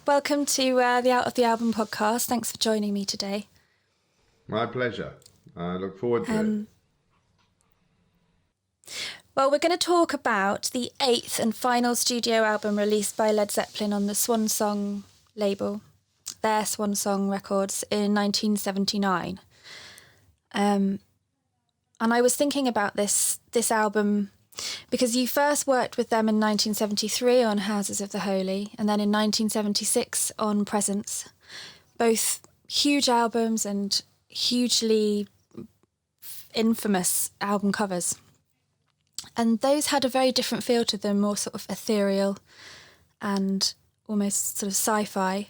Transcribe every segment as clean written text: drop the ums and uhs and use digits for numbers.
welcome to the Out of the Album podcast. Thanks for joining me today. My pleasure. I look forward to it. Well, we're going to talk about the 8th and final studio album released by Led Zeppelin on the Swan Song label, their Swan Song Records, in 1979. And I was thinking about this album because you first worked with them in 1973 on Houses of the Holy, and then in 1976 on Presence. Both huge albums and hugely infamous album covers. And those had a very different feel to them, more sort of ethereal and almost sort of sci-fi.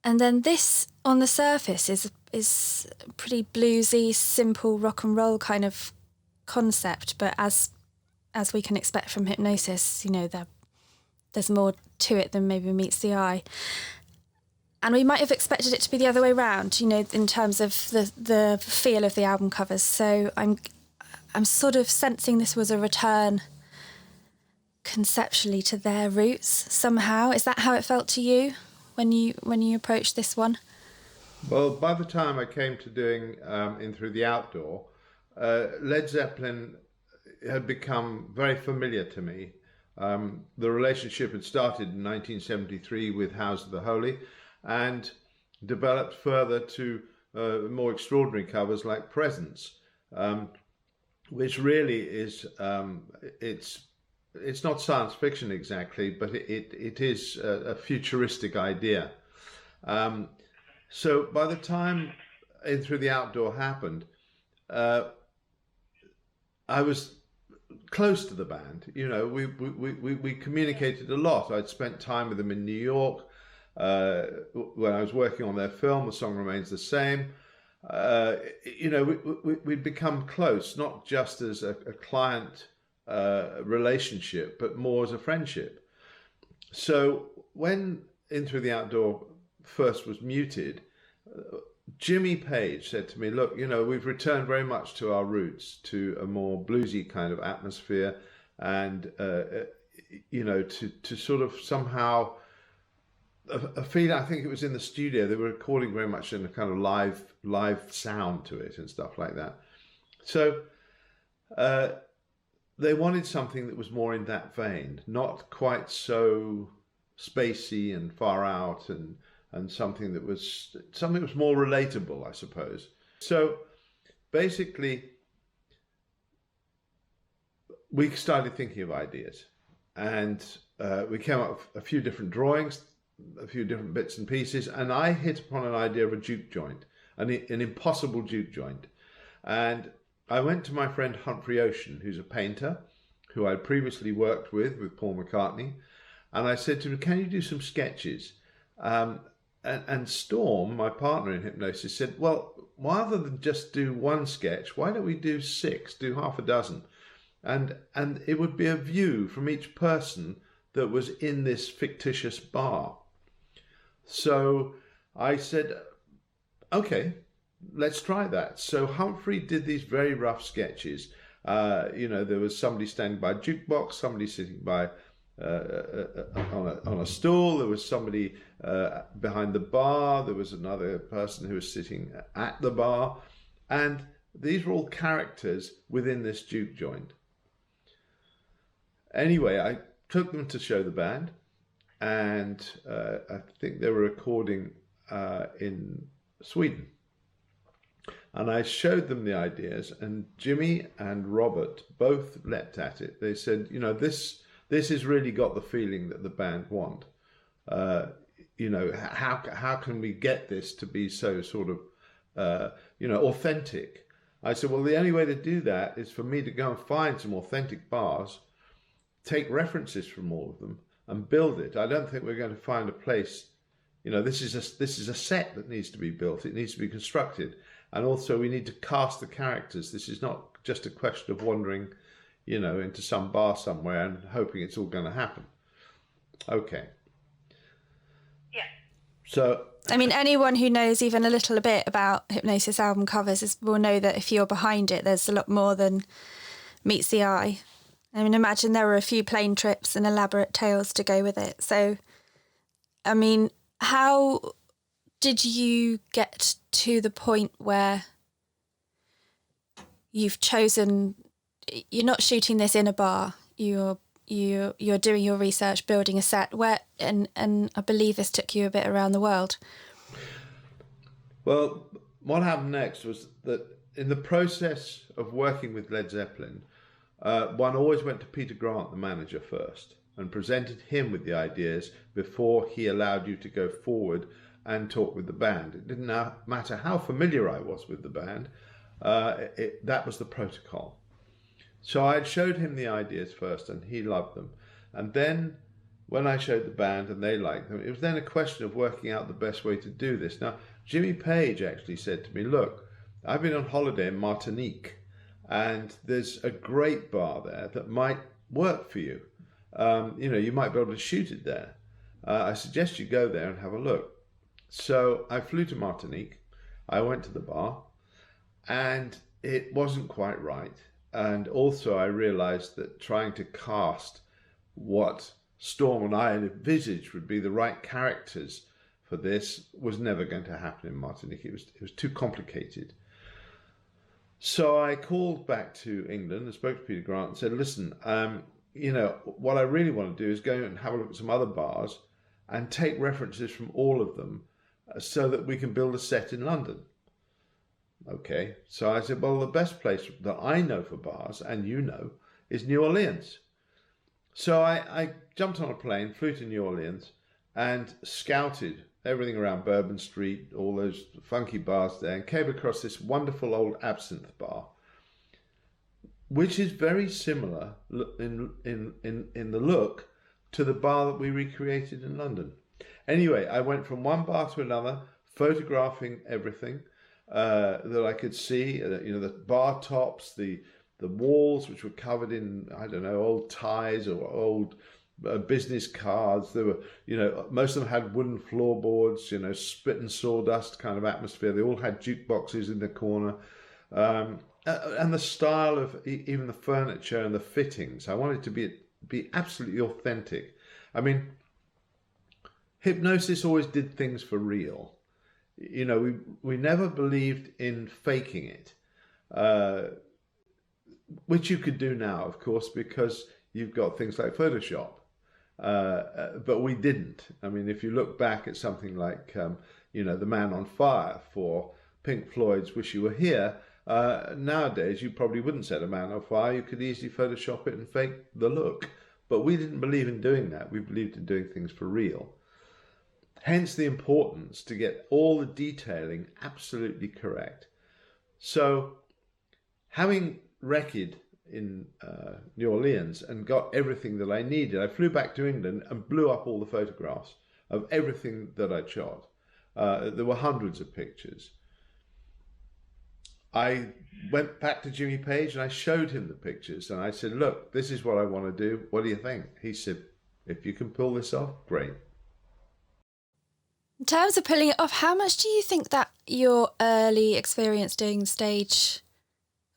And then this, on the surface, is pretty bluesy, simple rock and roll kind of concept, but as we can expect from Hypnosis, there's more to it than maybe meets the eye. And we might have expected it to be the other way around, in terms of the feel of the album covers. So I'm sort of sensing this was a return conceptually to their roots somehow. Is that how it felt to you when you approached this one? Well, by the time I came to doing In Through the Outdoor, Led Zeppelin had become very familiar to me. The relationship had started in 1973 with House of the Holy and developed further to more extraordinary covers like Presence, which really is, it's not science fiction exactly, but it is a futuristic idea. So by the time In Through the Outdoor happened, I was close to the band. We communicated a lot. I'd spent time with them in New York. When I was working on their film, The Song Remains the Same. We'd become close, not just as a client relationship, but more as a friendship. So when In Through the Outdoor first was muted, Jimmy Page said to me, look, we've returned very much to our roots, to a more bluesy kind of atmosphere, and, to sort of somehow a feeling. I think it was in the studio, they were recording very much in a kind of live sound to it and stuff like that. So they wanted something that was more in that vein, not quite so spacey and far out, and something that was more relatable, I suppose. So basically, we started thinking of ideas, and we came up with a few different drawings, a few different bits and pieces, and I hit upon an idea of a juke joint, an impossible juke joint. And I went to my friend Humphrey Ocean, who's a painter, who I'd previously worked with Paul McCartney, and I said to him, can you do some sketches? And Storm, my partner in Hypnosis, said, well, rather than just do one sketch, why don't we do 6, do half a dozen? And it would be a view from each person that was in this fictitious bar. So I said, okay, let's try that. So Humphrey did these very rough sketches. There was somebody standing by a jukebox, somebody sitting by on a stool, there was somebody behind the bar, there was another person who was sitting at the bar, and these were all characters within this juke joint. Anyway, I took them to show the band, and I think they were recording in Sweden. And I showed them the ideas, and Jimmy and Robert both leapt at it. They said, this has really got the feeling that the band want. How can we get this to be so sort of, authentic? I said, well, the only way to do that is for me to go and find some authentic bars, take references from all of them, and build it. I don't think we're going to find a place. This is a set that needs to be built. It needs to be constructed, and also we need to cast the characters. This is not just a question of wandering, into some bar somewhere and hoping it's all going to happen. Okay. Yeah. So, I mean, anyone who knows even a little bit about Hypnosis album covers will know that if you're behind it, there's a lot more than meets the eye. I mean, imagine there were a few plane trips and elaborate tales to go with it. So I mean, how did you get to the point where you've chosen, you're not shooting this in a bar, you're doing your research, building a set, and I believe this took you a bit around the world. Well, what happened next was that in the process of working with Led Zeppelin, one always went to Peter Grant, the manager, first, and presented him with the ideas before he allowed you to go forward and talk with the band. It didn't matter how familiar I was with the band, that was the protocol. So I had showed him the ideas first and he loved them. And then when I showed the band and they liked them, it was then a question of working out the best way to do this. Now, Jimmy Page actually said to me, look, I've been on holiday in Martinique and there's a great bar there that might work for you. You might be able to shoot it there. I suggest you go there and have a look. So I flew to Martinique. I went to the bar and it wasn't quite right. And also I realized that trying to cast what Storm and I had envisaged would be the right characters for this was never going to happen in Martinique. It was too complicated. So I called back to England and spoke to Peter Grant and said, listen, what I really want to do is go and have a look at some other bars and take references from all of them so that we can build a set in London. Okay, so I said, well, the best place that I know for bars, and is New Orleans. So I jumped on a plane, flew to New Orleans, and scouted everything around Bourbon Street, all those funky bars there, and came across this wonderful old absinthe bar, which is very similar in the look to the bar that we recreated in London. Anyway, I went from one bar to another, photographing everything that I could see, the bar tops, the walls, which were covered in, I don't know, old ties or old business cards. There were, most of them had wooden floorboards, spit and sawdust kind of atmosphere. They all had jukeboxes in the corner. And the style of even the furniture and the fittings, I wanted to be absolutely authentic. I mean, Hypnosis always did things for real. We never believed in faking it, which you could do now, of course, because you've got things like Photoshop. But we didn't. I mean, if you look back at something like, The Man on Fire for Pink Floyd's Wish You Were Here, nowadays you probably wouldn't set a man on fire. You could easily Photoshop it and fake the look. But we didn't believe in doing that. We believed in doing things for real. Hence the importance to get all the detailing absolutely correct. So having recce'd in New Orleans and got everything that I needed, I flew back to England and blew up all the photographs of everything that I'd shot. There were hundreds of pictures. I went back to Jimmy Page and I showed him the pictures and I said, look, this is what I want to do. What do you think? He said, if you can pull this off, great. In terms of pulling it off, how much do you think that your early experience doing stage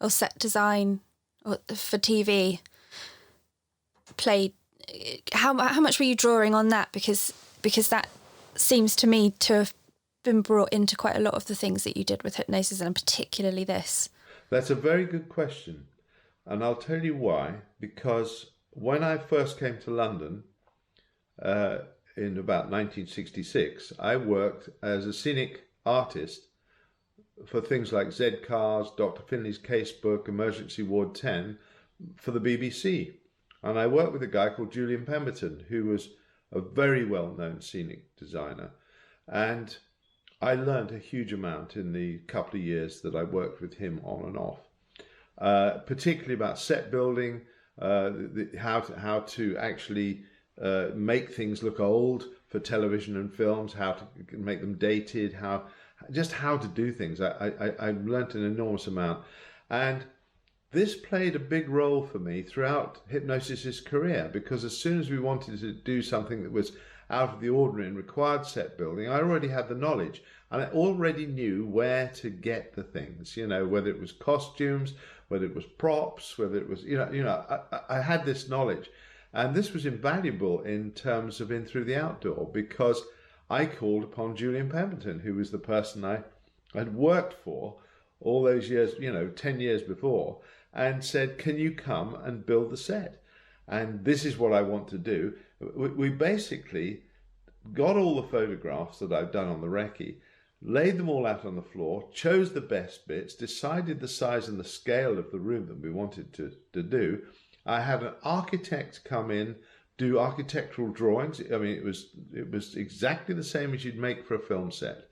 or set design for TV played? How much were you drawing on that? Because that seems to me to have been brought into quite a lot of the things that you did with Hypnosis, and particularly this. That's a very good question, and I'll tell you why. Because when I first came to London, in about 1966, I worked as a scenic artist for things like Z Cars, Dr. Finley's Casebook, Emergency Ward 10 for the BBC. And I worked with a guy called Julian Pemberton, who was a very well-known scenic designer. And I learned a huge amount in the couple of years that I worked with him on and off, particularly about set building, how to actually make things look old for television and films, how to make them dated, how to do things. I learnt an enormous amount, and this played a big role for me throughout Hypnosis's career, because as soon as we wanted to do something that was out of the ordinary and required set building, I already had the knowledge and I already knew where to get the things, whether it was costumes, whether it was props, whether it was, I had this knowledge. And this was invaluable in terms of In Through the Outdoor, because I called upon Julian Pemberton, who was the person I had worked for all those years, 10 years before, and said, can you come and build the set? And this is what I want to do. We basically got all the photographs that I've done on the recce, laid them all out on the floor, chose the best bits, decided the size and the scale of the room that we wanted to do. I had an architect come in, do architectural drawings. I mean, it was exactly the same as you'd make for a film set,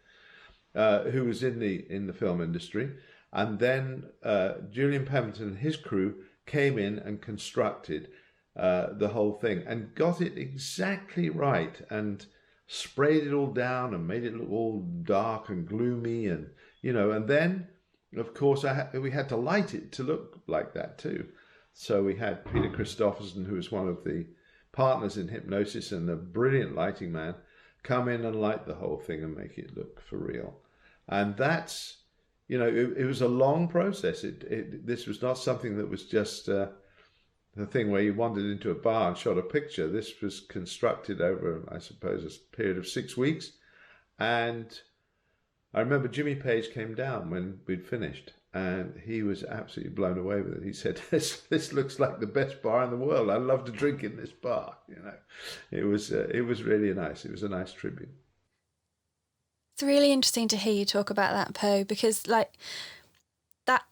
who was in the film industry. And then Julian Pemberton and his crew came in and constructed the whole thing and got it exactly right, and sprayed it all down and made it look all dark and gloomy, and and then of course we had to light it to look like that too. So we had Peter Christopherson, who was one of the partners in Hypnosis and a brilliant lighting man, come in and light the whole thing and make it look for real. And that's it was a long process. This was not something that was just the thing where you wandered into a bar and shot a picture. This was constructed over, I suppose, a period of 6 weeks. And I remember Jimmy Page came down when we'd finished, and he was absolutely blown away with it. He said, this looks like the best bar in the world. I love to drink in this bar. It was really nice. It was a nice tribute. It's really interesting to hear you talk about that, Poe, because like that,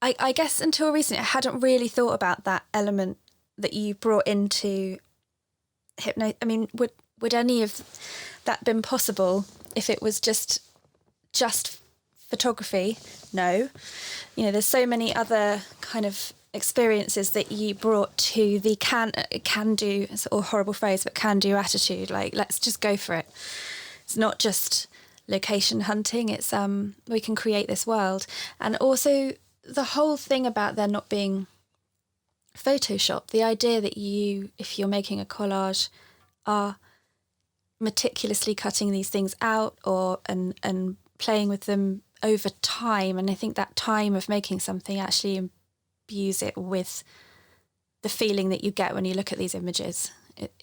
I guess until recently I hadn't really thought about that element that you brought into hypno. I mean, would any of that been possible if it was just photography? No. There's so many other kind of experiences that you brought to the can do, it's a horrible phrase, but can do attitude. Like, let's just go for it. It's not just location hunting. It's we can create this world. And also the whole thing about there not being Photoshop, the idea that you, if you're making a collage, are meticulously cutting these things out and playing with them over time. And I think that time of making something actually imbues it with the feeling that you get when you look at these images.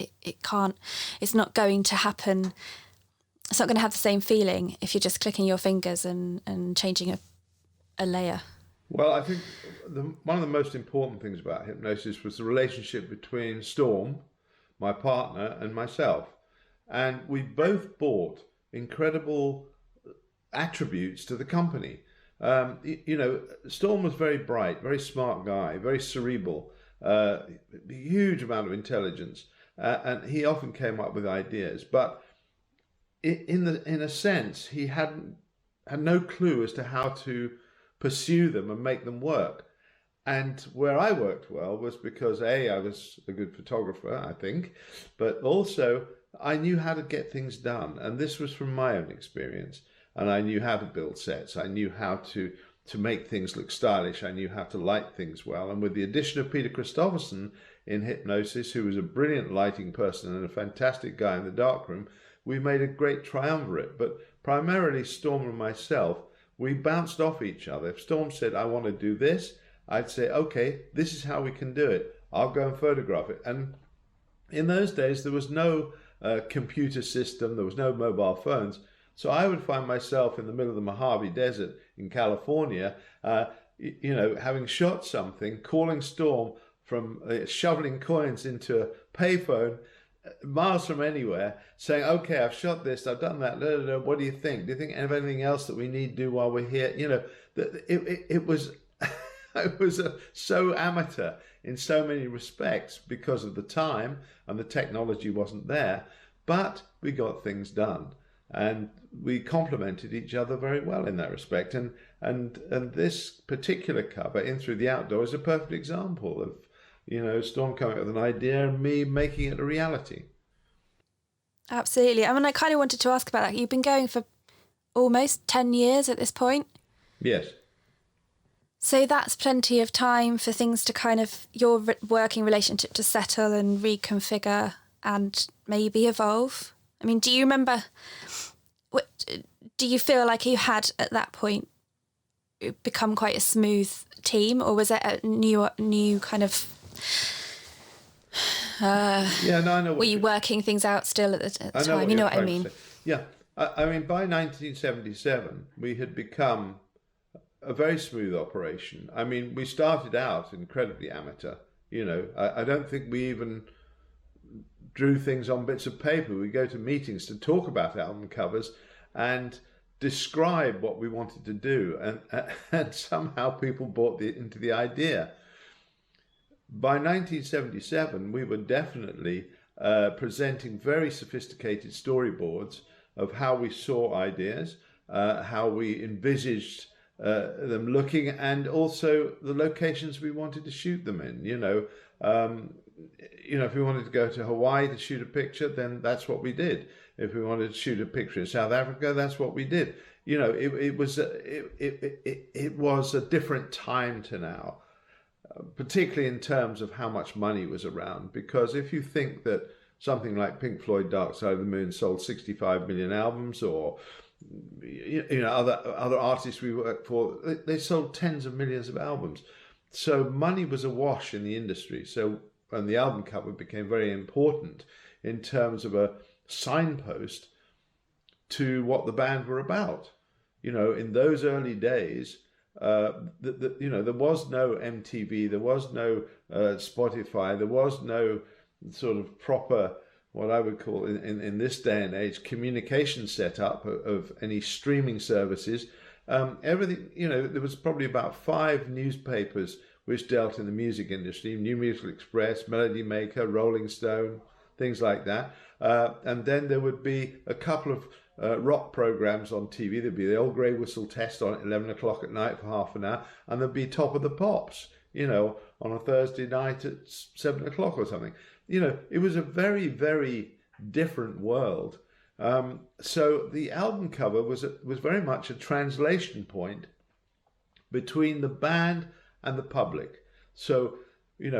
It's not going to happen. It's not going to have the same feeling if you're just clicking your fingers and changing a layer. Well, I think one of the most important things about Hypnosis was the relationship between Storm, my partner, and myself. And we both brought incredible attributes to the company. Storm was very bright, very smart guy, very cerebral, huge amount of intelligence, and he often came up with ideas. But in a sense, he had no clue as to how to pursue them and make them work. And where I worked well was because I was a good photographer, I think, but also I knew how to get things done. And this was from my own experience. And I knew how to build sets. I knew how to make things look stylish. I knew how to light things well. And with the addition of Peter Christopherson in Hypnosis, who was a brilliant lighting person and a fantastic guy in the darkroom, we made a great triumvirate. But primarily Storm and myself, we bounced off each other. If Storm said, I want to do this, I'd say, okay, this is how we can do it. I'll go and photograph it. And in those days, there was no computer system. There was no mobile phones. So I would find myself in the middle of the Mojave Desert in California, having shot something, calling Storm from shoveling coins into a payphone miles from anywhere, saying, okay, I've shot this, I've done that, what do you think? Do you think of anything else that we need to do while we're here? It was it was so amateur in so many respects because of the time, and the technology wasn't there, but we got things done. And we complemented each other very well in that respect. And this particular cover, In Through the Outdoor, is a perfect example of, Storm coming up with an idea and me making it a reality. Absolutely. I mean, I kind of wanted to ask about that. You've been going for almost 10 years at this point. Yes. So that's plenty of time for things to kind of, your working relationship to settle and reconfigure and maybe evolve. I mean, do you remember, do you feel like you had at that point become quite a smooth team, or was it a new kind of Yeah, no, I know Were what you you working things out still at the I know time? what You know you're what I trying to mean? say. Yeah, I mean, by 1977, we had become a very smooth operation. I mean, we started out incredibly amateur. I don't think we even drew things on bits of paper. We go to meetings to talk about album covers and describe what we wanted to do, and somehow people bought into the idea. By 1977, we were definitely presenting very sophisticated storyboards of how we saw ideas, how we envisaged them looking, and also the locations we wanted to shoot them in. If we wanted to go to Hawaii to shoot a picture, then that's what we did. If we wanted to shoot a picture in South Africa, that's what we did. It was a different time to now, particularly in terms of how much money was around. Because if you think that something like Pink Floyd Dark Side of the Moon sold 65 million albums, or other artists we worked for, they sold tens of millions of albums. So money was awash in the industry. And the album cover became very important in terms of a signpost to what the band were about. In those early days, there was no MTV, there was no Spotify, there was no sort of proper, what I would call in this day and age, communication setup of any streaming services. Everything, there was probably about 5 newspapers which dealt in the music industry: New Musical Express, Melody Maker, Rolling Stone, things like that. And then there would be a couple of rock programs on TV. There'd be the Old Grey Whistle Test on at 11 o'clock at night for half an hour, and there'd be Top of the Pops, on a Thursday night at 7 o'clock or something. It was a very, very different world. So the album cover was very much a translation point between the band and the public. So, an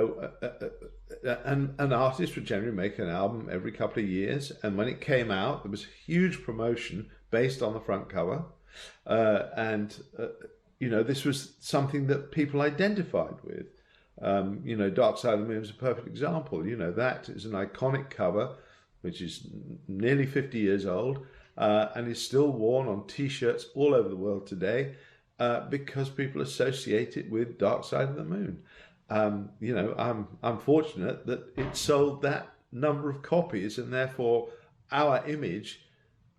artist would generally make an album every couple of years, and when it came out, there was huge promotion based on the front cover, this was something that people identified with. Dark Side of the Moon is a perfect example. That is an iconic cover, which is nearly 50 years old, and is still worn on T-shirts all over the world today, because people associate it with Dark Side of the Moon. I'm fortunate that it sold that number of copies, and therefore our image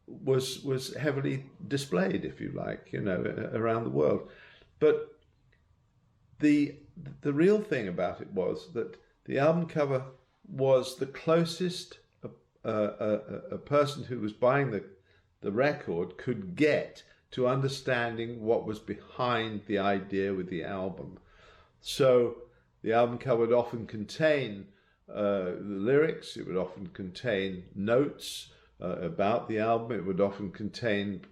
was heavily displayed, if you like, around the world. But the real thing about it was that the album cover was the closest a person who was buying the record could get to understanding what was behind the idea with the album. So the album cover would often contain the lyrics, it would often contain notes about the album, it would often contain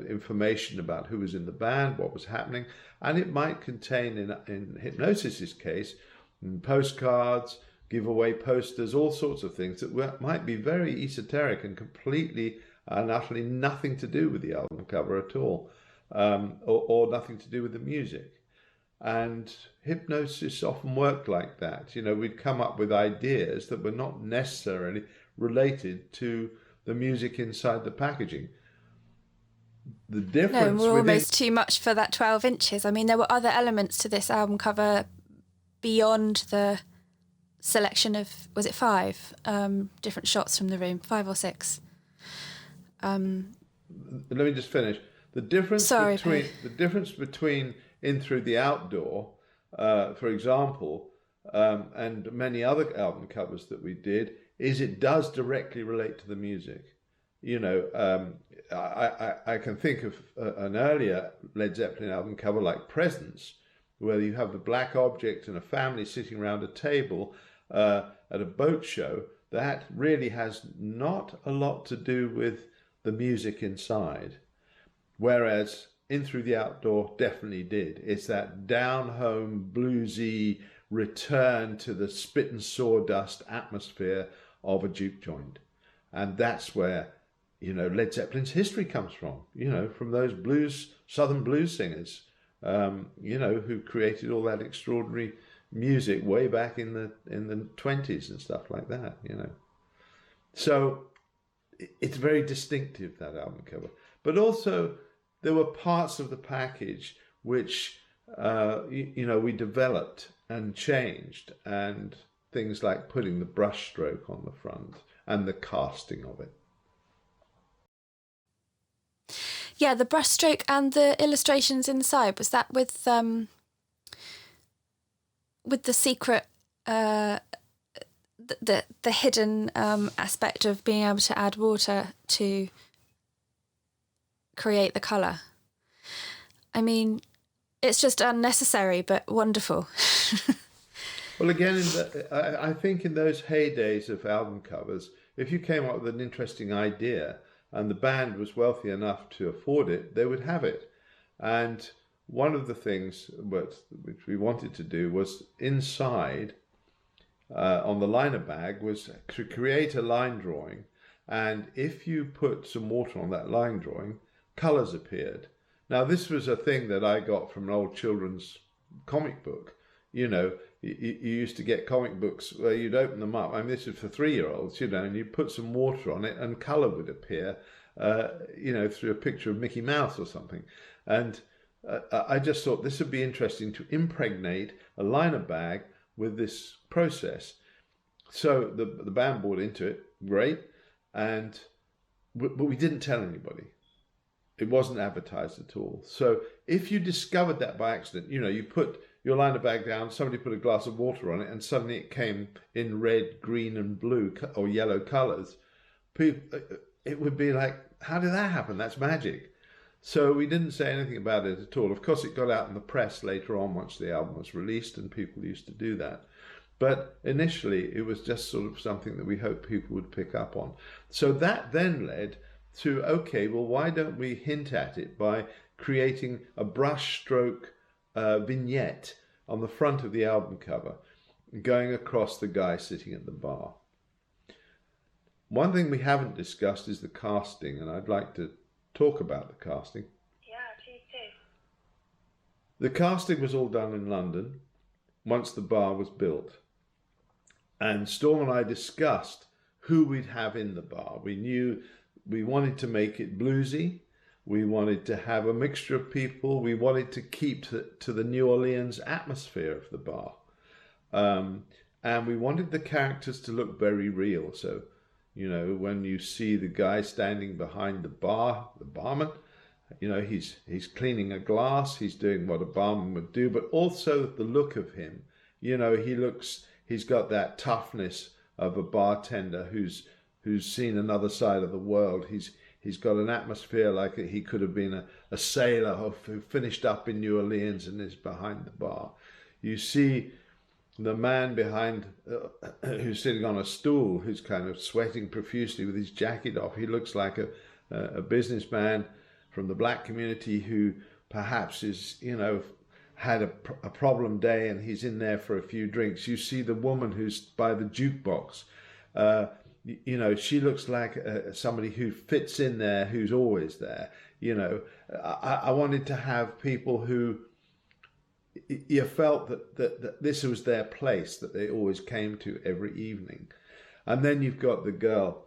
information about who was in the band, what was happening, and it might contain, in Hypnosis's case, postcards, giveaway posters, all sorts of things that might be very esoteric and completely and utterly nothing to do with the album cover at all, or nothing to do with the music. And Hypnosis often worked like that. We'd come up with ideas that were not necessarily related to the music inside the packaging. The difference we're almost too much for that 12 inches. I mean, there were other elements to this album cover beyond the selection of, was it 5 different shots from the room, 5 or 6? Let me just finish. The difference between In Through the Outdoor, for example, and many other album covers that we did, is it does directly relate to the music. I can think of an earlier Led Zeppelin album cover like Presence, where you have the black object and a family sitting around a table at a boat show. That really has not a lot to do with the music inside, whereas In Through the Outdoor definitely did. It's that down-home, bluesy return to the spit and sawdust atmosphere of a juke joint. And that's where, Led Zeppelin's history comes from, from those southern blues singers, who created all that extraordinary music way back in the 20s and stuff like that, you know. So it's very distinctive, that album cover. But also there were parts of the package which we developed and changed, and things like putting the brush stroke on the front and the casting of it. Yeah, the brushstroke and the illustrations inside, was that with the secret, the hidden aspect of being able to add water to create the colour? I mean, it's just unnecessary but wonderful. Well, again, I think in those heydays of album covers, if you came up with an interesting idea and the band was wealthy enough to afford it, they would have it. And one of the things which we wanted to do was inside, on the liner bag, was to create a line drawing. And if you put some water on that line drawing, colours appeared. Now, this was a thing that I got from an old children's comic book. You know, you used to get comic books where you'd open them up. I mean, this is for 3-year-olds, you know, and you put some water on it and colour would appear, through a picture of Mickey Mouse or something. And I just thought this would be interesting to impregnate a liner bag with this process. So the band bought into it, great, but we didn't tell anybody. It wasn't advertised at all. So if you discovered that by accident, you know, you put your liner bag down, somebody put a glass of water on it, and suddenly it came in red, green, and blue or yellow colours, it would be like, how did that happen? That's magic. So we didn't say anything about it at all. Of course, it got out in the press later on once the album was released, and people used to do that. But initially, it was just sort of something that we hoped people would pick up on. So that then led to, okay, well, why don't we hint at it by creating a brush stroke vignette on the front of the album cover, going across the guy sitting at the bar. One thing we haven't discussed is the casting, and I'd like to talk about the casting. Yeah, please do. The casting was all done in London once the bar was built. And Storm and I discussed who we'd have in the bar. We knew we wanted to make it bluesy. We wanted to have a mixture of people. We wanted to keep to the New Orleans atmosphere of the bar. And we wanted the characters to look very real. So, you know, when you see the guy standing behind the bar, the barman, you know, he's cleaning a glass, he's doing what a barman would do, but also the look of him. You know, he's got that toughness of a bartender who's seen another side of the world. He's got an atmosphere like he could have been a sailor who finished up in New Orleans and is behind the bar. You see the man behind who's sitting on a stool, who's kind of sweating profusely with his jacket off. He looks like a businessman from the black community who perhaps is, you know, had a problem day and he's in there for a few drinks. You see the woman who's by the jukebox. You know, she looks like somebody who fits in there, who's always there. You know, I wanted to have people who you felt that this was their place, that they always came to every evening. And then you've got the girl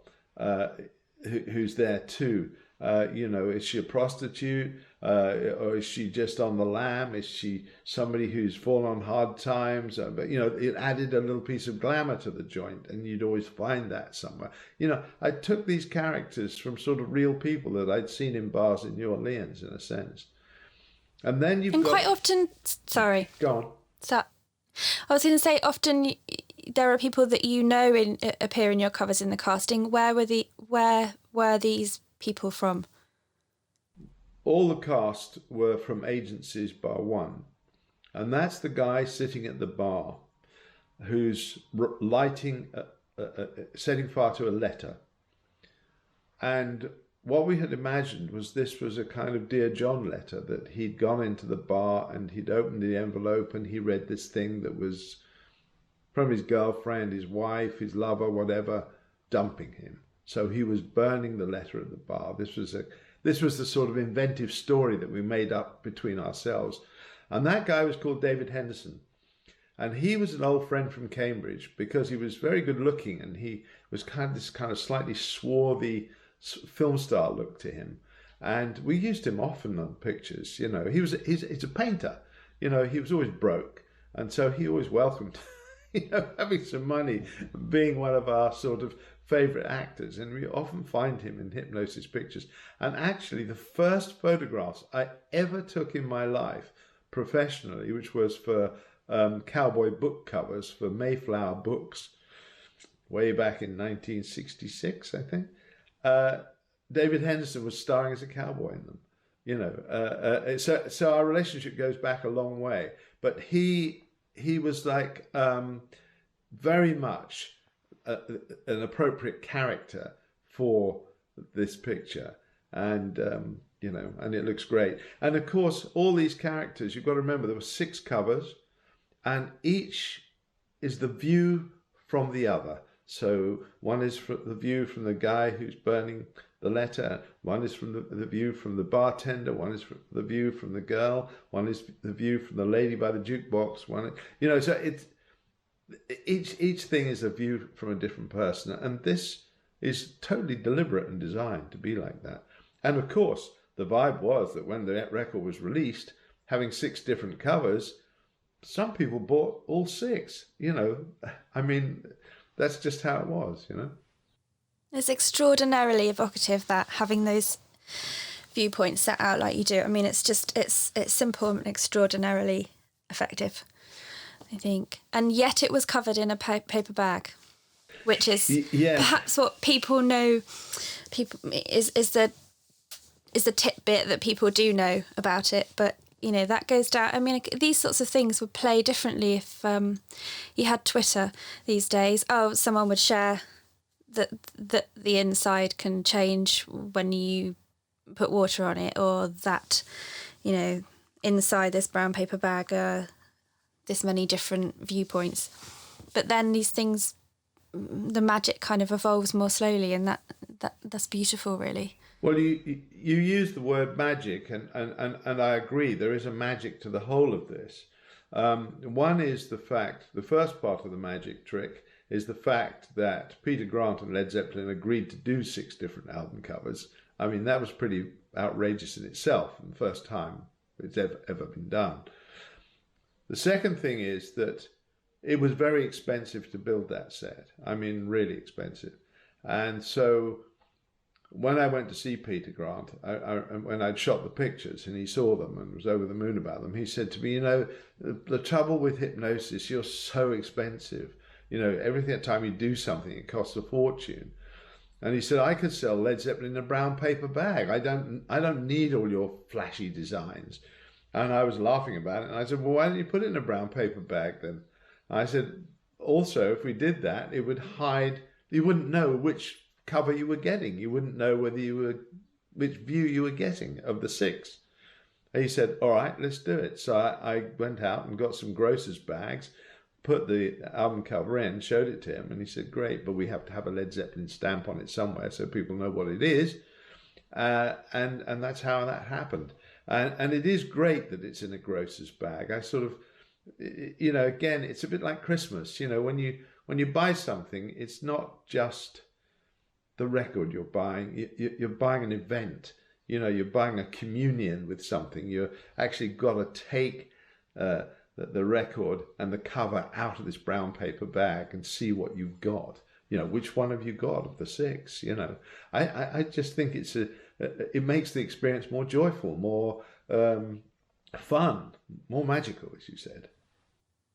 who's there too. You know, is she a prostitute or is she just on the lam? Is she somebody who's fallen on hard times? But, you know, it added a little piece of glamour to the joint, and you'd always find that somewhere. You know, I took these characters from sort of real people that I'd seen in bars in New Orleans, in a sense. And then you've quite often, sorry. Go on. So, I was going to say, often there are people that you know appear in your covers in the casting. Where were these people from? All the cast were from agencies bar one, and that's the guy sitting at the bar who's lighting, setting fire to a letter. And what we had imagined was this was a kind of Dear John letter, that he'd gone into the bar and he'd opened the envelope and he read this thing that was from his girlfriend, his wife, his lover, whatever, dumping him. So he was burning the letter at the bar. This was the sort of inventive story that we made up between ourselves. And that guy was called David Henderson. And he was an old friend from Cambridge because he was very good looking, and he was this kind of slightly swarthy film star look to him. And we used him often on pictures. You know, he's a painter. You know, he was always broke, and so he always welcomed, you know, having some money, being one of our sort of favourite actors. And we often find him in hypnosis pictures. And actually, the first photographs I ever took in my life professionally, which was for cowboy book covers for Mayflower Books, way back in 1966, I think. David Henderson was starring as a cowboy in them. You know, so our relationship goes back a long way. But he was like very much an appropriate character for this picture, and you know, and it looks great. And of course, all these characters, you've got to remember, there were 6 covers, and each is the view from the other. So one is the view from the guy who's burning the letter, one is from the view from the bartender, one is the view from the girl, one is the view from the lady by the jukebox, one, you know, so it's each thing is a view from a different person, and this is totally deliberate and designed to be like that. And of course, the vibe was that when the record was released, having 6 different covers, some people bought all 6, you know. I mean, that's just how it was, you know. It's extraordinarily evocative, that having those viewpoints set out like you do. I mean, it's simple and extraordinarily effective, I think. And yet it was covered in a paper bag, which is perhaps what people know. People is the tidbit that people do know about it, but you know, that goes down. I mean, these sorts of things would play differently if you had Twitter these days. Oh, someone would share that the inside can change when you put water on it, or that, you know, inside this brown paper bag are this many different viewpoints. But then these things, the magic kind of evolves more slowly, and that's beautiful, really. Well, you use the word magic, and I agree, there is a magic to the whole of this. One is the first part of the magic trick is the fact that Peter Grant and Led Zeppelin agreed to do 6 different album covers. I mean, that was pretty outrageous in itself, and the first time it's ever been done. The second thing is that it was very expensive to build that set. I mean, really expensive. And so when I went to see Peter Grant, when I'd shot the pictures and he saw them and was over the moon about them, he said to me, you know, the trouble with hypnosis, you're so expensive. You know, every time you do something, it costs a fortune. And he said, I could sell Led Zeppelin in a brown paper bag. I don't need all your flashy designs. And I was laughing about it. And I said, well, why don't you put it in a brown paper bag then? And I said, also, if we did that, it would hide, you wouldn't know which cover you were getting. You wouldn't know which view you were getting of the 6. And he said, all right, let's do it. So I went out and got some grocer's bags, put the album cover in, showed it to him, and he said, great, but we have to have a Led Zeppelin stamp on it somewhere so people know what it is. And that's how that happened. And it is great that it's in a grocer's bag. I sort of, you know, again, it's a bit like Christmas. You know, when you buy something, it's not just the record you're buying. You're buying an event. You know, you're buying a communion with something. You're actually got to take the record and the cover out of this brown paper bag and see what you've got. You know, which one have you got of the 6? You know, I just think it makes the experience more joyful, more fun, more magical, as you said.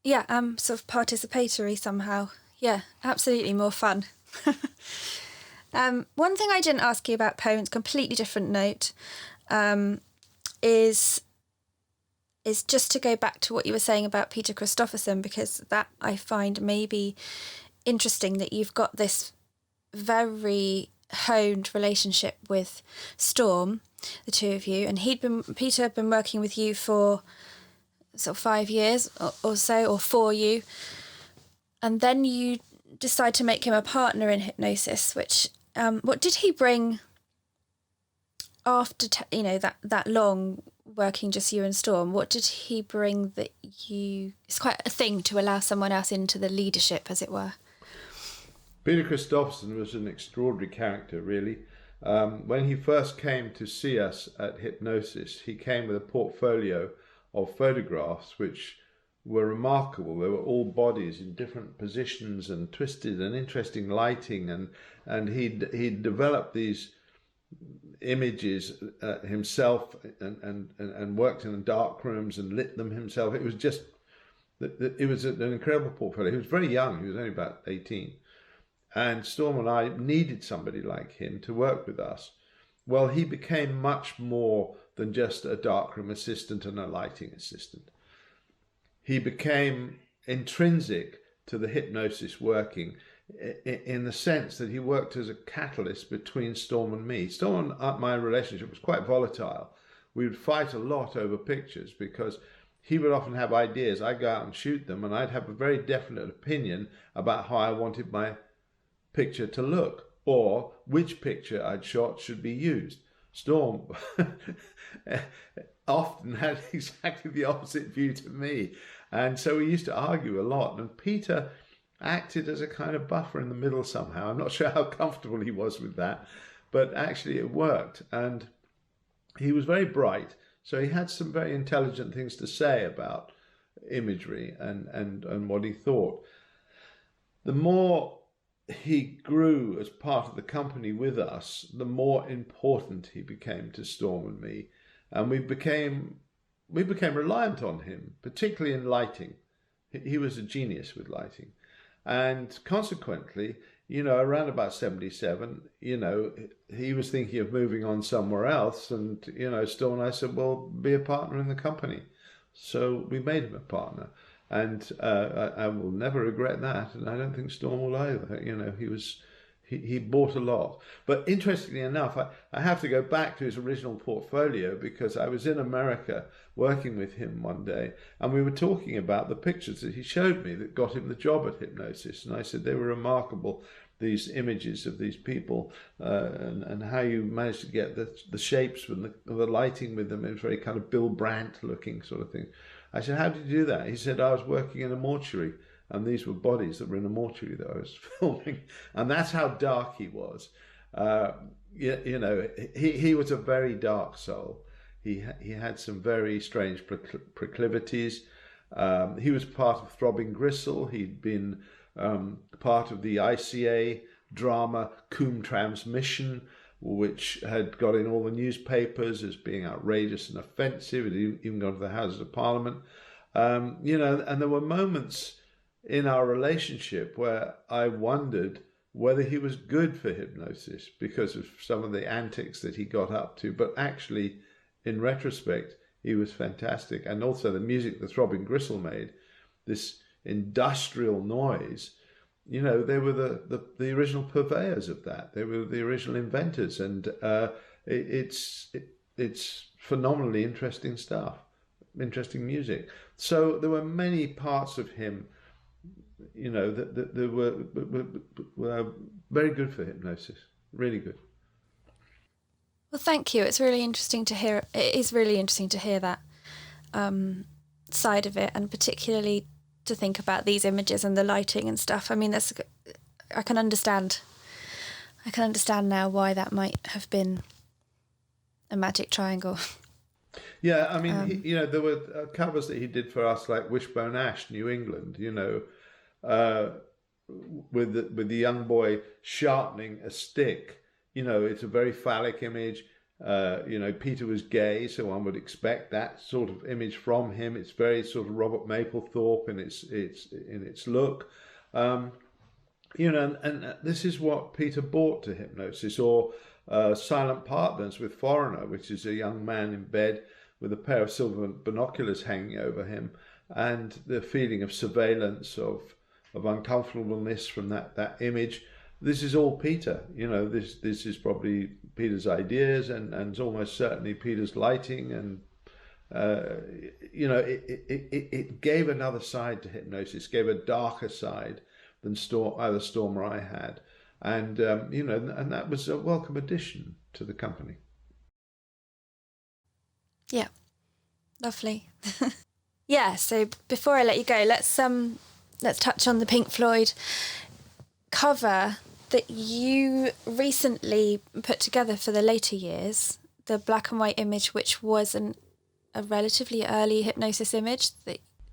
Yeah, sort of participatory somehow. Yeah, absolutely more fun. One thing I didn't ask you about poems, completely different note, is just to go back to what you were saying about Peter Christopherson, because that I find maybe interesting, that you've got this very honed relationship with Storm, the two of you, and Peter had been working with you for sort of 5 years or so, or for you, and then you decide to make him a partner in hypnosis, which what did he bring after that long working just you and Storm, what did he bring that you... It's quite a thing to allow someone else into the leadership, as it were. Peter Christopherson was an extraordinary character, really. When he first came to see us at Hypnosis, he came with a portfolio of photographs which were remarkable. They were all bodies in different positions and twisted and interesting lighting, and he'd developed these images himself and worked in the dark rooms and lit them himself. It was just, it was an incredible portfolio. He was very young. He was only about 18. And Storm and I needed somebody like him to work with us. Well, he became much more than just a darkroom assistant and a lighting assistant. He became intrinsic to the Hypnosis working in the sense that he worked as a catalyst between Storm and me. Storm and my relationship was quite volatile. We would fight a lot over pictures because he would often have ideas. I'd go out and shoot them, and I'd have a very definite opinion about how I wanted my picture to look, or which picture I'd shot should be used. Storm often had exactly the opposite view to me, and so we used to argue a lot, and Peter acted as a kind of buffer in the middle somehow. I'm not sure how comfortable he was with that, but actually it worked, and he was very bright, so he had some very intelligent things to say about imagery and what he thought. The more he grew as part of the company with us, the more important he became to Storm and me, and we became reliant on him, particularly in lighting. He was a genius with lighting, and consequently, around about 77, he was thinking of moving on somewhere else, and Storm and I said, well, be a partner in the company. So we made him a partner. And I will never regret that, and I don't think Storm will either. He bought a lot. But interestingly enough, I have to go back to his original portfolio, because I was in America working with him one day, and we were talking about the pictures that he showed me that got him the job at Hypnosis. And I said they were remarkable, these images of these people, and how you managed to get the shapes and the lighting with them. It was very kind of Bill Brandt looking sort of thing. I said, how did you do that? He said, I was working in a mortuary, and these were bodies that were in a mortuary that I was filming. And that's how dark he was. He was a very dark soul. He had some very strange proclivities. He was part of Throbbing Gristle. He'd been part of the ICA drama Coombe Transmission, which had got in all the newspapers as being outrageous and offensive. It even got to the Houses of Parliament. And there were moments in our relationship where I wondered whether he was good for Hypnosis because of some of the antics that he got up to. But actually, in retrospect, he was fantastic. And also the music that Throbbing Gristle made, this industrial noise, they were the original purveyors of that. They were the original inventors, and it's phenomenally interesting stuff, interesting music. So there were many parts of him, that were very good for Hypnosis, really good. Well, thank you. It's really interesting to hear. It is really interesting to hear that side of it, and particularly to think about these images and the lighting and stuff. I mean, I can understand now why that might have been a magic triangle. Yeah, I mean, there were covers that he did for us, like Wishbone Ash, New England, with the young boy sharpening a stick. It's a very phallic image. Peter was gay, so one would expect that sort of image from him. It's very sort of Robert Mapplethorpe in its look. And this is what Peter brought to Hypnosis, or Silent Partners with Foreigner, which is a young man in bed with a pair of silver binoculars hanging over him, and the feeling of surveillance, of uncomfortableness from that image. This is all Peter. This is probably Peter's ideas, and it's almost certainly Peter's lighting, and it gave another side to Hypnosis, gave a darker side than either Storm or I had, and and that was a welcome addition to the company. Yeah, Lovely. Yeah, so before I let you go, let's touch on the Pink Floyd cover that you recently put together for the later years, the black and white image, which was a relatively early Hypnosis image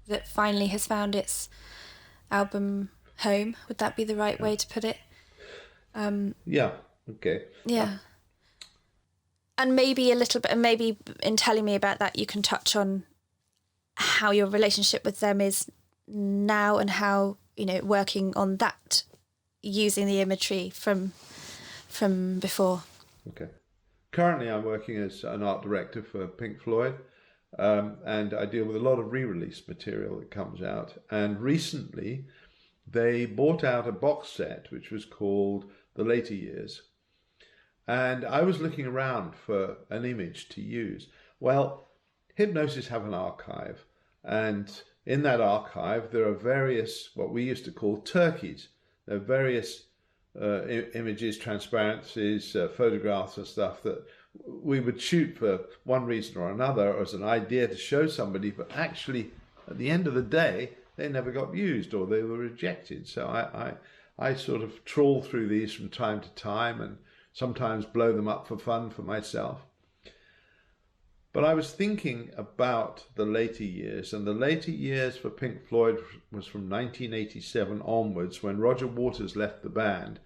that finally has found its album home. Would that be the right way to put it? Yeah. Okay. Yeah. And maybe a little bit, and maybe in telling me about that, you can touch on how your relationship with them is now and how, working on that using the imagery from before. Okay. Currently, I'm working as an art director for Pink Floyd, and I deal with a lot of re-release material that comes out. And recently, they bought out a box set which was called The Later Years. And I was looking around for an image to use. Well, Hypnosis have an archive, and in that archive there are various, what we used to call turkeys. There are various images, transparencies, photographs and stuff that we would shoot for one reason or another as an idea to show somebody, but actually at the end of the day they never got used or they were rejected. So I sort of trawl through these from time to time and sometimes blow them up for fun for myself. But I was thinking about the later years, and the later years for Pink Floyd was from 1987 onwards, when Roger Waters left the band,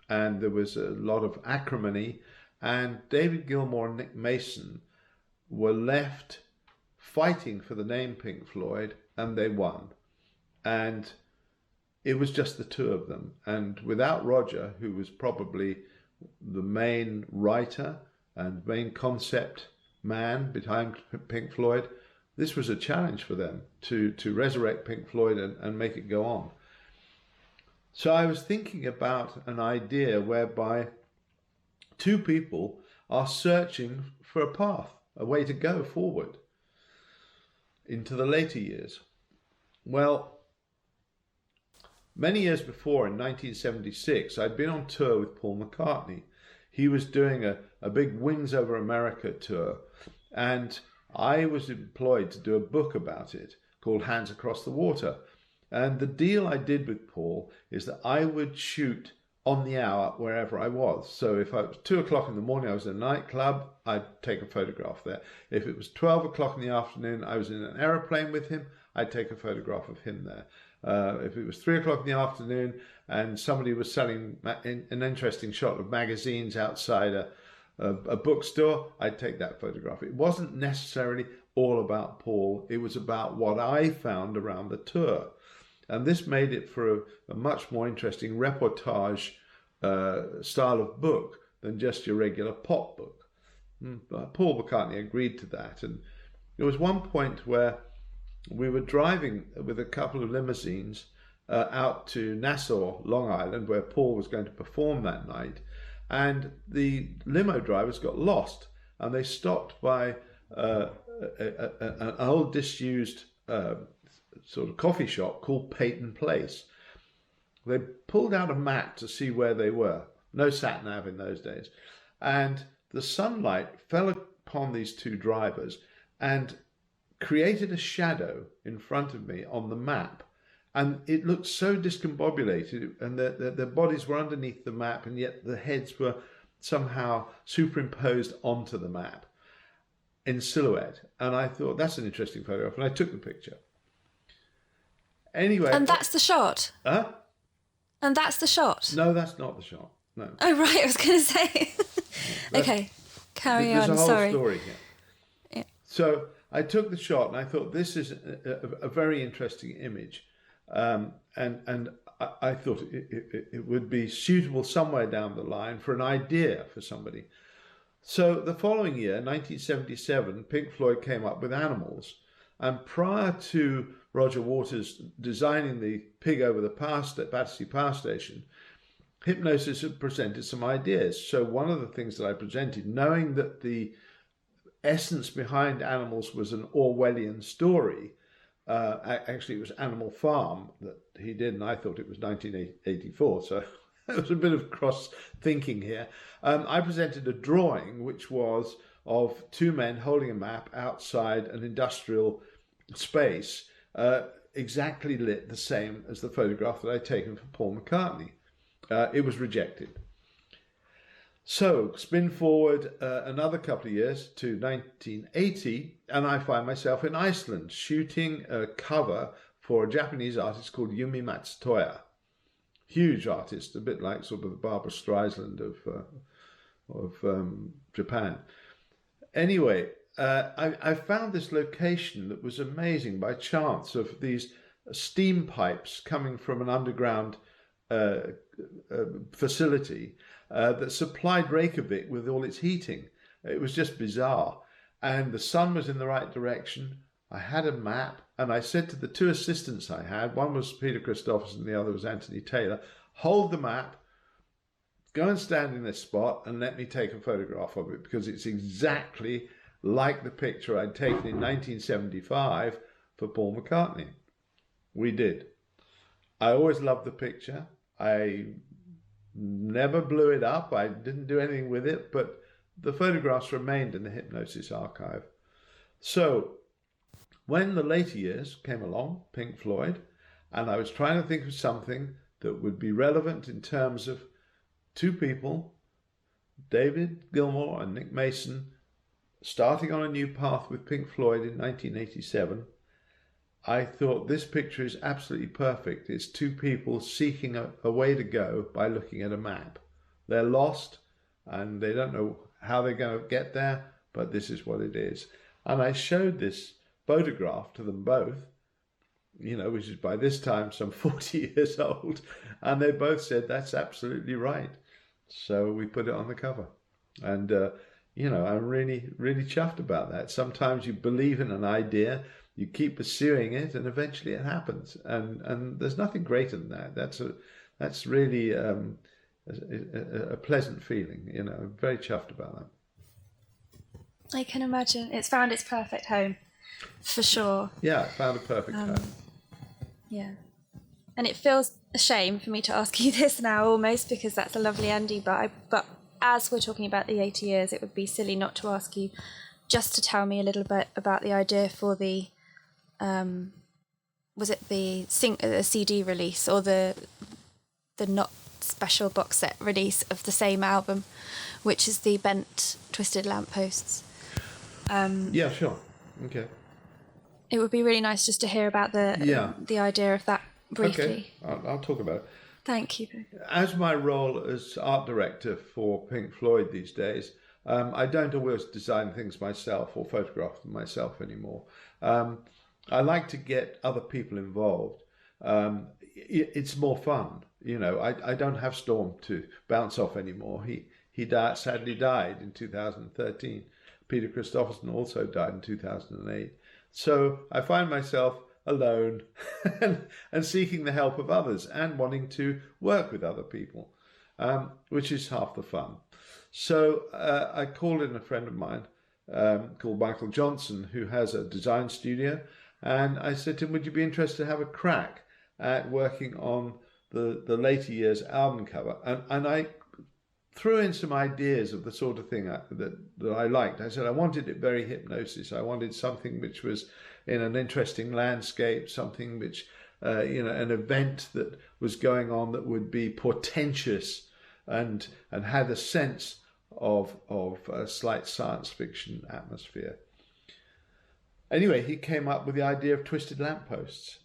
and there was a lot of acrimony, and David Gilmour and Nick Mason were left fighting for the name Pink Floyd, and they won. And it was just the two of them. And without Roger, who was probably the main writer and main concept man behind Pink Floyd, this was a challenge for them to resurrect Pink Floyd and make it go on. So I was thinking about an idea whereby two people are searching for a path, a way to go forward into the later years. Well, many years before, in 1976, I'd been on tour with Paul McCartney. He was doing a big Wings Over America tour, and I was employed to do a book about it called Hands Across the Water. And the deal I did with Paul is that I would shoot on the hour wherever I was. So if it was 2 o'clock in the morning, I was in a nightclub, I'd take a photograph there. If it was 12 o'clock in the afternoon, I was in an aeroplane with him, I'd take a photograph of him there. If it was 3 o'clock in the afternoon and somebody was selling an interesting shot of magazines outside a bookstore, I'd take that photograph. It wasn't necessarily all about Paul, it was about what I found around the tour. And this made it for a much more interesting reportage style of book than just your regular pop book. But Paul McCartney agreed to that. And there was one point where we were driving with a couple of limousines out to Nassau, Long Island, where Paul was going to perform that night. And the limo drivers got lost, and they stopped by an old disused sort of coffee shop called Peyton Place. They pulled out a map to see where they were. No sat-nav in those days. And the sunlight fell upon these two drivers and created a shadow in front of me on the map. And it looked so discombobulated, and their bodies were underneath the map, and yet the heads were somehow superimposed onto the map in silhouette. And I thought, that's an interesting photograph, and I took the picture. Anyway. And that's the shot? Huh? And that's the shot? No, that's not the shot. No. Oh, right, I was going to say. Okay, carry on, There's a whole sorry. story here. Yeah. So I took the shot and I thought, this is a very interesting image. And I thought it would be suitable somewhere down the line for an idea for somebody. So the following year, 1977, Pink Floyd came up with Animals. And prior to Roger Waters designing the pig over the Battersea Power Station, Hypnosis had presented some ideas. So one of the things that I presented, knowing that the essence behind Animals was an Orwellian story, actually it was Animal Farm that he did, and I thought it was 1984, so there was a bit of cross thinking here. I presented a drawing which was of two men holding a map outside an industrial space, exactly lit the same as the photograph that I'd taken for Paul McCartney. It was rejected. So spin forward another couple of years to 1980, and I find myself in Iceland shooting a cover for a Japanese artist called Yumi Matsutoya. Huge artist, a bit like sort of the Barbra Streisand of Japan. Anyway, I found this location that was amazing by chance, of these steam pipes coming from an underground facility that supplied Reykjavik with all its heating. It was just bizarre. And the sun was in the right direction. I had a map, and I said to the two assistants I had, one was Peter Christopherson, the other was Anthony Taylor, hold the map, go and stand in this spot and let me take a photograph of it, because it's exactly like the picture I'd taken in 1975 for Paul McCartney. We did. I always loved the picture. I never blew it up. I didn't do anything with it, but the photographs remained in the Hypnosis archive. So when the later years came along, Pink Floyd, and I was trying to think of something that would be relevant in terms of two people, David Gilmour and Nick Mason, starting on a new path with Pink Floyd in 1987, I thought this picture is absolutely perfect. It's two people seeking a way to go by looking at a map. They're lost and they don't know how they're going to get there, but this is what it is. And I showed this photograph to them both, which is by this time some 40 years old, and they both said that's absolutely right. So we put it on the cover. And, I'm really, really chuffed about that. Sometimes you believe in an idea, you keep pursuing it, and eventually it happens. And there's nothing greater than that. That's really a pleasant feeling. I'm very chuffed about that. I can imagine. It's found its perfect home, for sure. Yeah, it found a perfect home. Yeah. And it feels a shame for me to ask you this now, almost, because that's a lovely ending. But as we're talking about the 80 years, it would be silly not to ask you just to tell me a little bit about the idea for the, was it the CD release or the not special box set release of the same album, which is the Bent Twisted Lampposts? Yeah, sure. Okay. It would be really nice just to hear about the idea of that briefly. Okay, I'll talk about it. Thank you. As my role as art director for Pink Floyd these days, I don't always design things myself or photograph them myself anymore. I like to get other people involved. It's more fun. I don't have Storm to bounce off anymore. He sadly died in 2013. Peter Christopherson also died in 2008. So I find myself alone and seeking the help of others and wanting to work with other people, which is half the fun. So I called in a friend of mine called Michael Johnson, who has a design studio, and I said to him, would you be interested to have a crack at working on the later years album cover? And I threw in some ideas of the sort of thing that I liked. I said I wanted it very Hypnosis. I wanted something which was in an interesting landscape, something which, an event that was going on that would be portentous and had a sense of a slight science fiction atmosphere. Anyway, he came up with the idea of twisted lampposts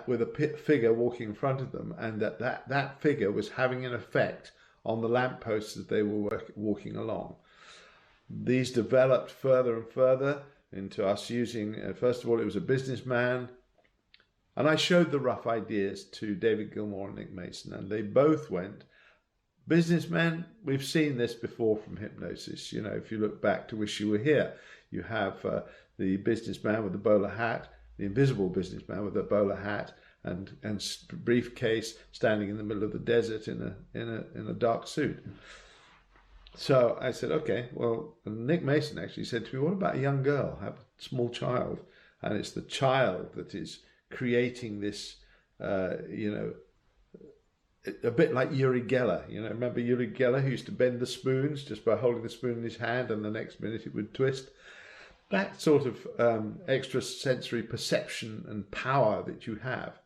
with a figure walking in front of them, and that figure was having an effect on the lampposts as they were walking along. These developed further and further into us using, first of all, it was a businessman, and I showed the rough ideas to David Gilmour and Nick Mason, and they both went, businessmen, we've seen this before from Hypnosis. If you look back to Wish You Were Here, you have the businessman with the bowler hat, the invisible businessman with the bowler hat, and briefcase standing in the middle of the desert in a dark suit. So I said, okay, well, Nick Mason actually said to me, what about a young girl, have a small child? And it's the child that is creating this, a bit like Uri Geller. You know, remember Uri Geller, who used to bend the spoons just by holding the spoon in his hand, and the next minute it would twist. That sort of extrasensory perception and power that you have,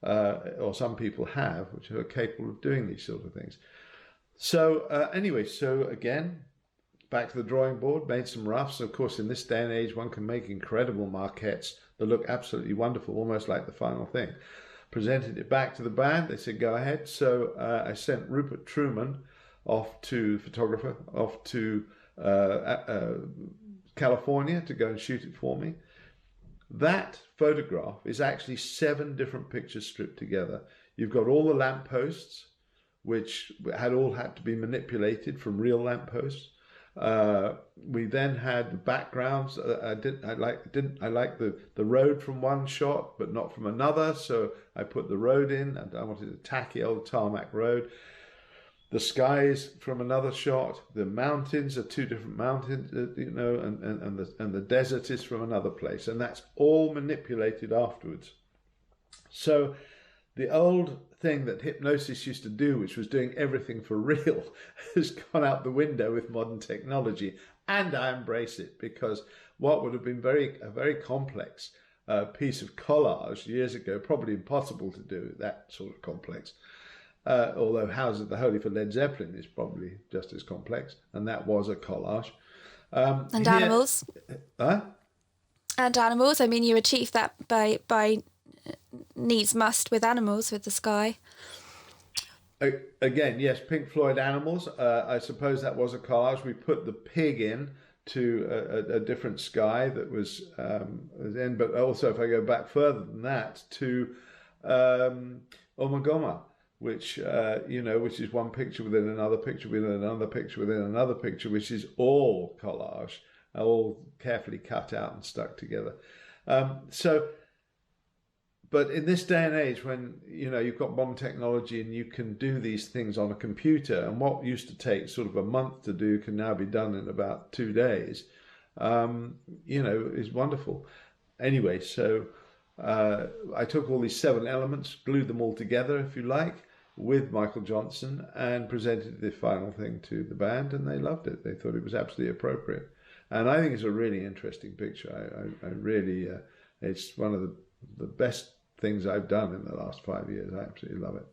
or some people have, which are capable of doing these sort of things. So anyway, so again, back to the drawing board, made some roughs. Of course, in this day and age, one can make incredible maquettes that look absolutely wonderful, almost like the final thing. Presented it back to the band. They said, go ahead. So I sent Rupert Truman photographer, off to California to go and shoot it for me. That photograph is actually 7 different pictures stripped together. You've got all the lampposts, which had to be manipulated from real lampposts. We then had the backgrounds. I like the road from one shot, but not from another. So I put the road in, and I wanted a tacky old tarmac road. The skies from another shot. The mountains are 2 different mountains, and the desert is from another place, and that's all manipulated afterwards. So the old thing that hypnosis used to do, which was doing everything for real, has gone out the window with modern technology, and I embrace it, because what would have been a very complex piece of collage years ago, probably impossible to do that sort of complex. Although House of the Holy for Led Zeppelin is probably just as complex, and that was a collage. And animals. And animals. I mean, you achieved that by needs must with animals, with the sky. Again, yes, Pink Floyd Animals. I suppose that was a collage. We put the pig in to a different sky that was in, but also if I go back further than that to Omagoma, which which is one picture within another picture within another picture within another picture, which is all collage, all carefully cut out and stuck together. But in this day and age, when you've got modern technology and you can do these things on a computer, and what used to take sort of a month to do can now be done in about 2 days, is wonderful. Anyway, so I took all these 7 elements, glued them all together, if you like, with Michael Johnson, and presented the final thing to the band, and they loved it. They thought it was absolutely appropriate. And I think it's a really interesting picture. I really, it's one of the best things I've done in the last 5 years. I absolutely love it.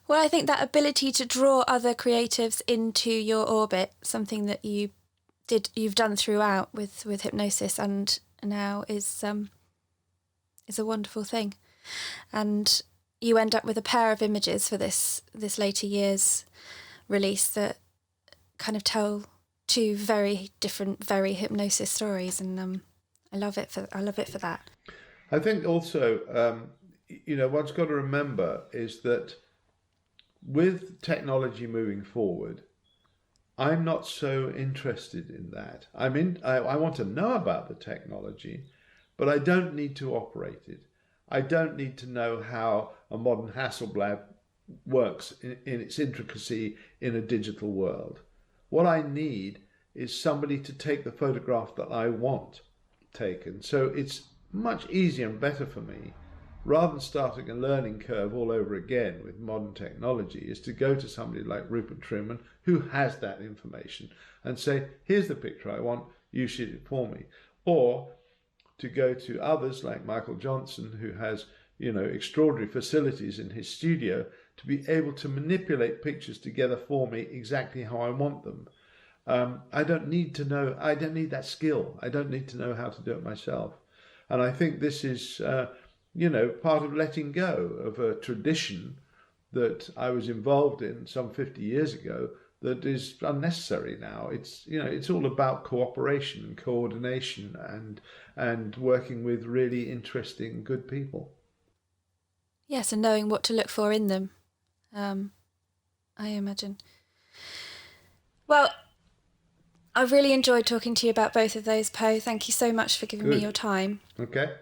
Well, I think that ability to draw other creatives into your orbit, something that you've done throughout with hypnosis and now, is a wonderful thing. And you end up with a pair of images for this later years release that kind of tell 2 very different, very hypnosis stories, and I love it for that. I think also, one's got to remember is that with technology moving forward, I'm not so interested in that. I want to know about the technology, but I don't need to operate it. I don't need to know how a modern Hasselblad works in its intricacy in a digital world. What I need is somebody to take the photograph that I want taken. So it's much easier and better for me, rather than starting a learning curve all over again with modern technology, is to go to somebody like Rupert Truman, who has that information, and say, here's the picture I want, you shoot it for me. Or to go to others like Michael Johnson, who has extraordinary facilities in his studio, to be able to manipulate pictures together for me exactly how I want them. I don't need that skill. I don't need to know how to do it myself. And I think this is, part of letting go of a tradition that I was involved in some 50 years ago that is unnecessary now. It's all about cooperation and coordination and working with really interesting, good people. Yes, and knowing what to look for in them, I imagine. Well, I've really enjoyed talking to you about both of those, Poe. Thank you so much for giving me your time. Okay.